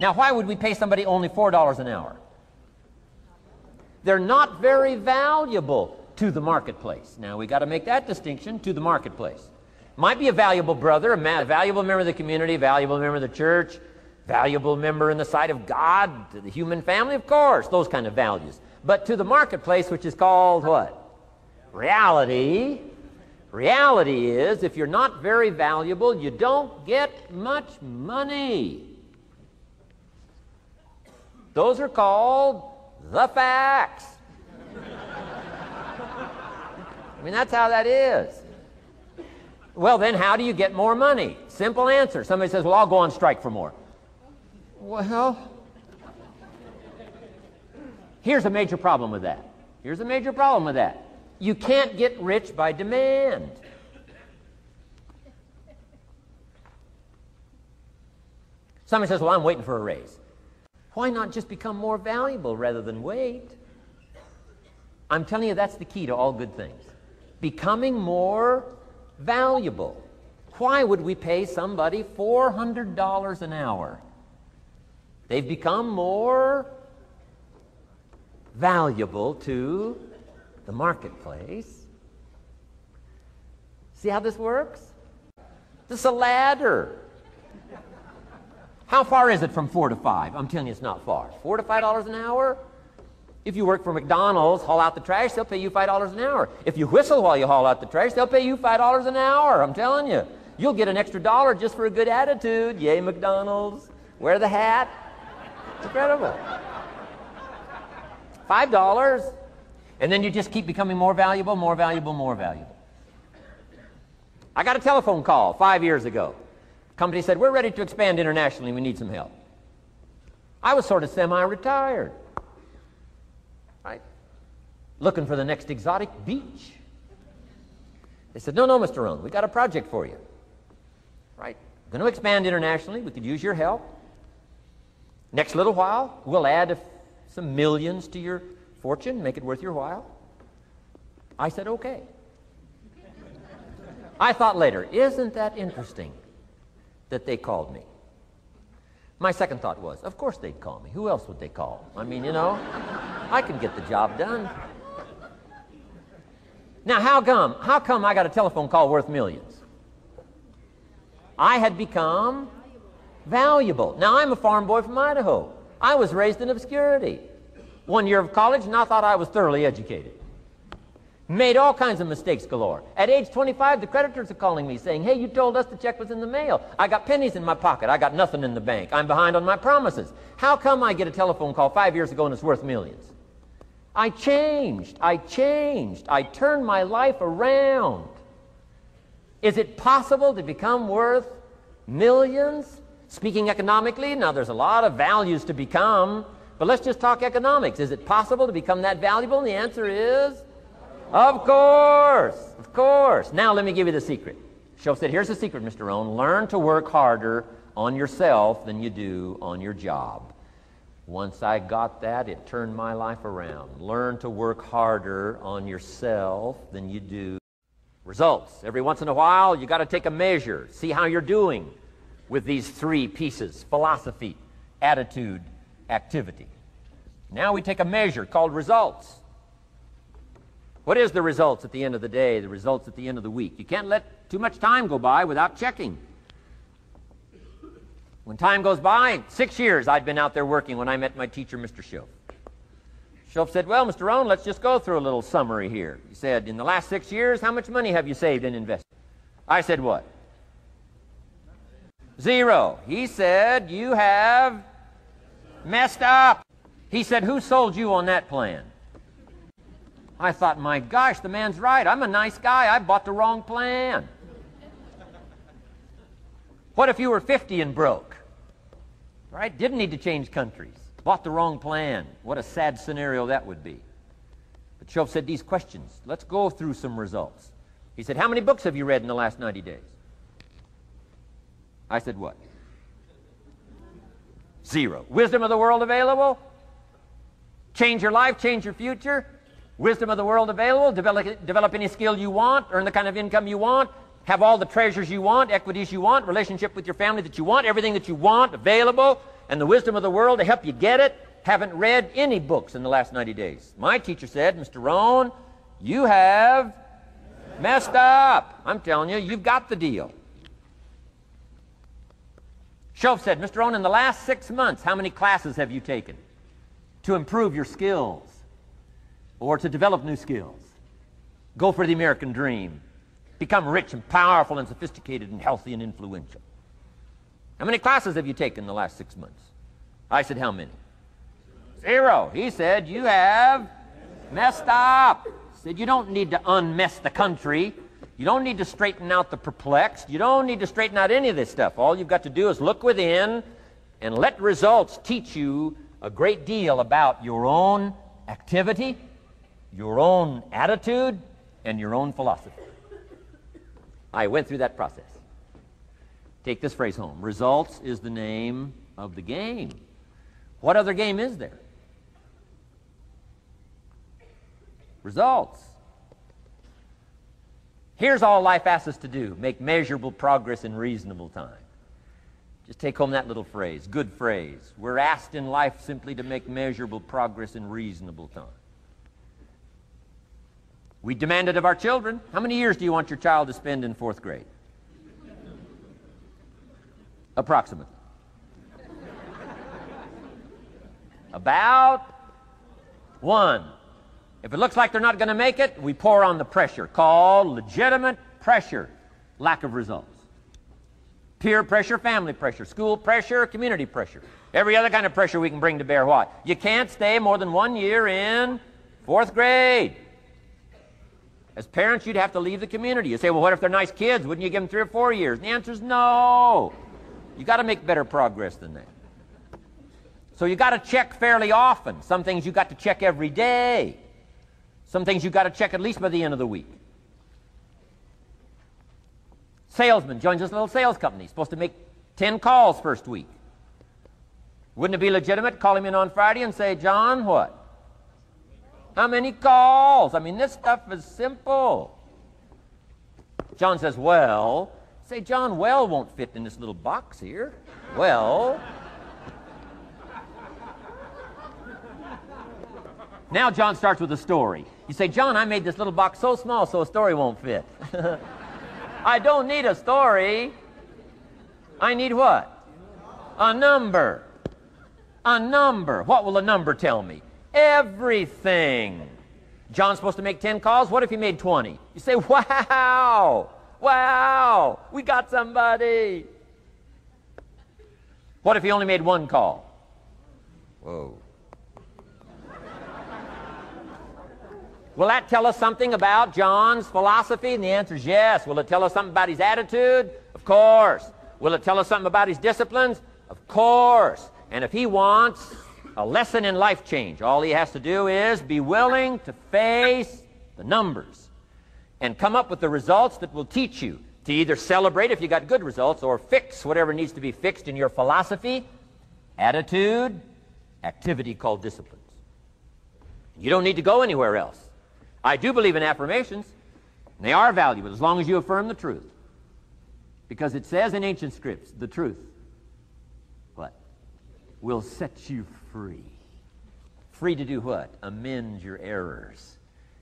Now, why would we pay somebody only $4 an hour? They're not very valuable to the marketplace. Now, we got to make that distinction, to the marketplace. Might be a valuable brother, a valuable member of the community, a valuable member of the church, valuable member in the sight of God, to the human family, of course, those kind of values. But to the marketplace, which is called what? Reality. Reality is, if you're not very valuable, you don't get much money. Those are called the facts. I mean, that's how that is. Well, then how do you get more money? Simple answer. Somebody says, well, I'll go on strike for more. Well, here's a major problem with that. Here's a major problem with that. You can't get rich by demand. Somebody says, well, I'm waiting for a raise. Why not just become more valuable rather than wait? I'm telling you, that's the key to all good things. Becoming more valuable. Why would we pay somebody $400 an hour? They've become more valuable to the marketplace. See how this works? This is a ladder. How far is it from 4 to 5? I'm telling you, it's not far. $4 to $5 an hour? If you work for McDonald's, haul out the trash, they'll pay you $5 an hour. If you whistle while you haul out the trash, they'll pay you $5 an hour. I'm telling you. You'll get an extra dollar just for a good attitude. Yay, McDonald's. Wear the hat. It's incredible. $5. And then you just keep becoming more valuable, more valuable, more valuable. I got a telephone call 5 years ago. The company said, we're ready to expand internationally. We need some help. I was sort of semi-retired. Right? Looking for the next exotic beach. They said, no, Mr. Rohn, we got a project for you. Right? Going to expand internationally. We could use your help. Next little while, we'll add some millions to your fortune, make it worth your while. I said, okay. I thought later, isn't that interesting that they called me? My second thought was, of course they'd call me. Who else would they call? I mean, you know, I can get the job done. Now, how come I got a telephone call worth millions? I had become valuable. Now, I'm a farm boy from Idaho. I was raised in obscurity. 1 year of college, and I thought I was thoroughly educated. Made all kinds of mistakes galore. At age 25, the creditors are calling me saying, hey, you told us the check was in the mail. I got pennies in my pocket. I got nothing in the bank. I'm behind on my promises. How come I get a telephone call 5 years ago and it's worth millions? I changed. I turned my life around. Is it possible to become worth millions? Speaking economically, now there's a lot of values to become, but let's just talk economics. Is it possible to become that valuable? And the answer is, of course, of course. Now let me give you the secret. Schoaf said, here's the secret, Mr. Rohn. Learn to work harder on yourself than you do on your job. Once I got that, it turned my life around. Learn to work harder on yourself than you do. Results. Every once in a while, you got to take a measure. See how you're doing with these three pieces: philosophy, attitude, activity. Now we take a measure called results. What is the results at the end of the day, the results at the end of the week? You can't let too much time go by without checking. When time goes by, 6 years I'd been out there working when I met my teacher, Mr. Schoaf. Schoaf said, well, Mr. Rohn, let's just go through a little summary here. He said, in the last 6 years, how much money have you saved and invested? I said, what? 0. He said, you have messed up. He said, who sold you on that plan? I thought, my gosh, the man's right. I'm a nice guy. I bought the wrong plan. What if you were 50 and broke? Right? Didn't need to change countries. Bought the wrong plan. What a sad scenario that would be. But Schoaf said these questions. Let's go through some results. He said, how many books have you read in the last 90 days? I said, what? 0. Wisdom of the world available? Change your life, change your future? Wisdom of the world available? Develop any skill you want, earn the kind of income you want, have all the treasures you want, equities you want, relationship with your family that you want, everything that you want available. and the wisdom of the world to help you get it haven't read any books in the last 90 days. My teacher said, Mr. Rohn, you have messed up. I'm telling you, you've got the deal. Shoaff said, Mr. Rohn, in the last 6 months, how many classes have you taken to improve your skills or to develop new skills? Go for the American dream. Become rich and powerful and sophisticated and healthy and influential. How many classes have you taken in the last 6 months? I said, how many? 0. He said, you have messed up. He said, you don't need to unmess the country. You don't need to straighten out the perplexed. You don't need to straighten out any of this stuff. All you've got to do is look within and let results teach you a great deal about your own activity, your own attitude, and your own philosophy. I went through that process. Take this phrase home. Results is the name of the game. What other game is there? Results. Here's all life asks us to do. Make measurable progress in reasonable time. Just take home that little phrase. Good phrase. We're asked in life simply to make measurable progress in reasonable time. We demand it of our children. How many years do you want your child to spend in 4th grade? Approximately. About 1. If it looks like they're not going to make it, we pour on the pressure, called legitimate pressure, lack of results. Peer pressure, family pressure, school pressure, community pressure. Every other kind of pressure we can bring to bear. What? You can't stay more than 1 year in 4th grade. As parents, you'd have to leave the community. You say, well, what if they're nice kids? Wouldn't you give them 3 or 4 years? And the answer is no. You got to make better progress than that. So you got to check fairly often. Some things you got to check every day. Some things you got to check at least by the end of the week. Salesman joins this little sales company. He's supposed to make 10 calls first week. Wouldn't it be legitimate to call him in on Friday and say, John, what? How many calls? I mean, this stuff is simple. John says, well. Say, John, well won't fit in this little box here. Well. Now John starts with a story. You say, John, I made this little box so small so a story won't fit. I don't need a story. I need what? A number. A number. What will a number tell me? Everything. John's supposed to make 10 calls. What if he made 20? You say, wow. Wow. We got somebody. What if he only made 1 call? Whoa. Will that tell us something about John's philosophy? And the answer is yes. Will it tell us something about his attitude? Of course. Will it tell us something about his disciplines? Of course. And if he wants a lesson in life change, all he has to do is be willing to face the numbers and come up with the results that will teach you to either celebrate if you got good results or fix whatever needs to be fixed in your philosophy, attitude, activity called disciplines. You don't need to go anywhere else. I do believe in affirmations. They are valuable as long as you affirm the truth. Because it says in ancient scripts, the truth, what? Will set you free. Free to do what? Amend your errors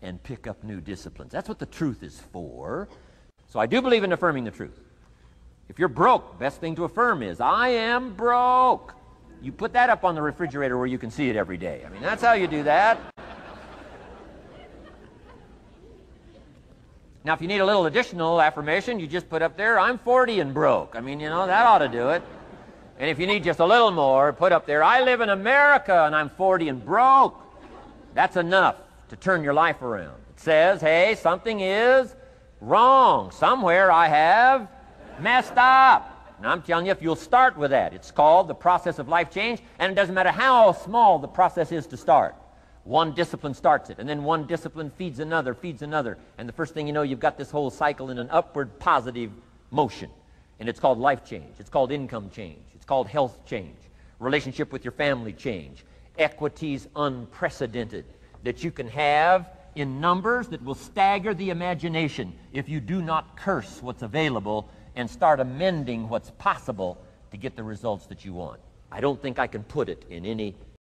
and pick up new disciplines. That's what the truth is for. So I do believe in affirming the truth. If you're broke, the best thing to affirm is, I am broke. You put that up on the refrigerator where you can see it every day. I mean, that's how you do that. Now, if you need a little additional affirmation, you just put up there, I'm 40 and broke. I mean, you know, that ought to do it. And if you need just a little more, put up there, I live in America and I'm 40 and broke. That's enough to turn your life around. It says, hey, something is wrong. Somewhere I have messed up. And I'm telling you, if you'll start with that, it's called the process of life change, and it doesn't matter how small the process is to start. One discipline starts it, and then one discipline feeds another, and the first thing you know, you've got this whole cycle in an upward positive motion. And it's called life change. It's called income change. It's called health change. Relationship with your family change. Equities unprecedented that you can have in numbers that will stagger the imagination if you do not curse what's available and start amending what's possible to get the results that you want. I don't think I can put it in any